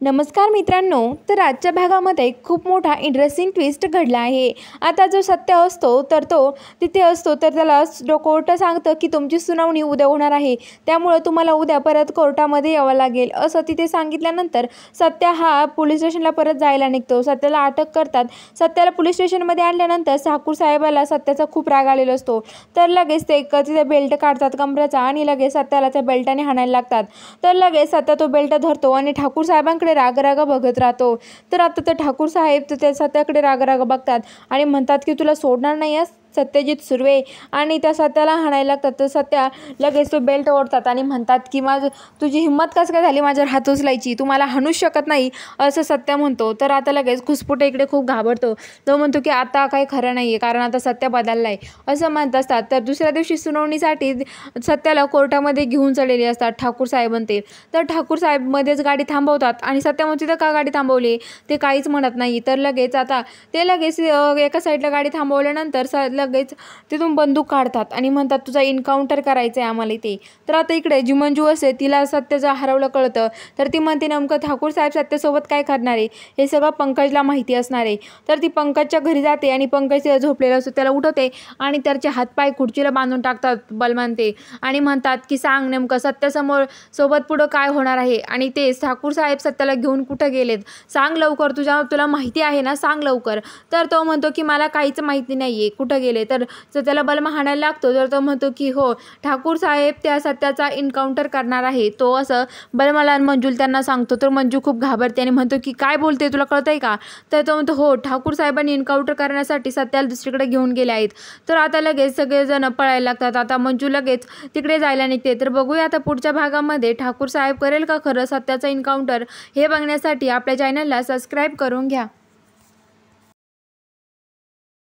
नमस्कार मित्रांनो, तर आजच्या भागामध्ये खूप मोठा इंटरेस्टिंग ट्विस्ट घडला आहे। आता जो सत्य असतो तर तो तिथे असतो, तर त्याला कोर्ट सांगतं की तुमची सुनावणी उद्या होणार आहे, त्यामुळे तुम्हाला उद्या परत कोर्टामध्ये यावं लागेल असं तिथे सांगितल्यानंतर सत्य हा पोलीस स्टेशनला परत जायला निघतो। सत्याला अटक करतात। सत्याला पोलीस स्टेशनमध्ये आणल्यानंतर ठाकूर साहेबाला सत्याचा खूप राग आलेला असतो, तर लगेच ते तिथे बेल्ट काढतात कमरेचा आणि लगेच सत्याला त्या बेल्टाने हाणायला लागतात। तर लगेच सत्या तो बेल्ट धरतो आणि ठाकूर साहेबांकडे राग बघत राहतो। तर आता तर ठाकूर साहेब त्या सत्याकडे राग बघतात आणि म्हणतात की तुला सोडणार नाही आहेस सत्यजित सुर्वे, आणि त्या सत्याला हाणायला लागतात। तर सत्या लगेच तो बेल्ट ओढतात आणि म्हणतात की तुझी हिंमत कसं काय झाली माझ्यावर हात उचलायची, तू मला हाणूच शकत नाही असं सत्या म्हणतो। तर आता लगेच खुसपुटे इकडे खूप घाबरतो। तो म्हणतो की आता काही खरं नाही आहे, कारण आता सत्या बदलला आहे असं म्हणत असतात। तर दुसऱ्या दिवशी सुनावणीसाठी सत्याला कोर्टामध्ये घेऊन चढलेले असतात ठाकूर साहेबांते। तर ठाकूर साहेब मध्येच गाडी थांबवतात आणि सत्या म्हणतो तिथं का गाडी थांबवली, ते काहीच म्हणत नाही। तर लगेच आता ते लगेच एका साईडला गाडी थांबवल्यानंतर लगेच तिथून बंदूक काढतात आणि म्हणतात तुझा एन्काउंटर करायचं आहे आम्हाला इथे। तर आता इकडे जी मंजू असते तिला सत्याचं हरवलं कळतं, तर ती म्हणते नेमकं ठाकूर साहेब सत्यासोबत काय करणार आहे हे सगळं पंकजला माहिती असणार आहे। तर ती पंकजच्या घरी जाते आणि पंकज तिला झोपलेला असतो त्याला उठवते आणि त्याचे हातपाय खुर्चीला बांधून टाकतात बलवान ते, आणि म्हणतात की सांग नेमकं सत्यासमोर सोबत पुढं काय होणार आहे, आणि ते ठाकूर साहेब सत्याला घेऊन कुठं गेलेत सांग लवकर, तुला माहिती आहे ना, सांग लवकर। तर तो म्हणतो की मला काहीच माहिती नाही आहे कुठं गेले। तर त्याला बलमा हाणायला लागतो। तर तो म्हणतो की हो ठाकूर साहेब त्या सत्याचा एन्काउंटर करणार आहे, तो असं बलमाला मंजूला त्यांना सांगतो। तर मंजू खूप घाबरते आणि म्हणतो की काय बोलते, तुला कळतंय का? तर तो म्हणतो हो ठाकूर साहेबांनी एन्काउंटर करण्यासाठी सत्याला दुसरीकडे घेऊन गेले आहेत। तर आता लगेच सगळेजण पळायला लागतात। आता मंजू लगेच तिकडे जायला निघते। तर बघूया आता पुढच्या भागामध्ये ठाकूर साहेब करेल का खरं सत्याचा एन्काउंटर, हे बघण्यासाठी आपल्या चॅनलला सबस्क्राईब करून घ्या।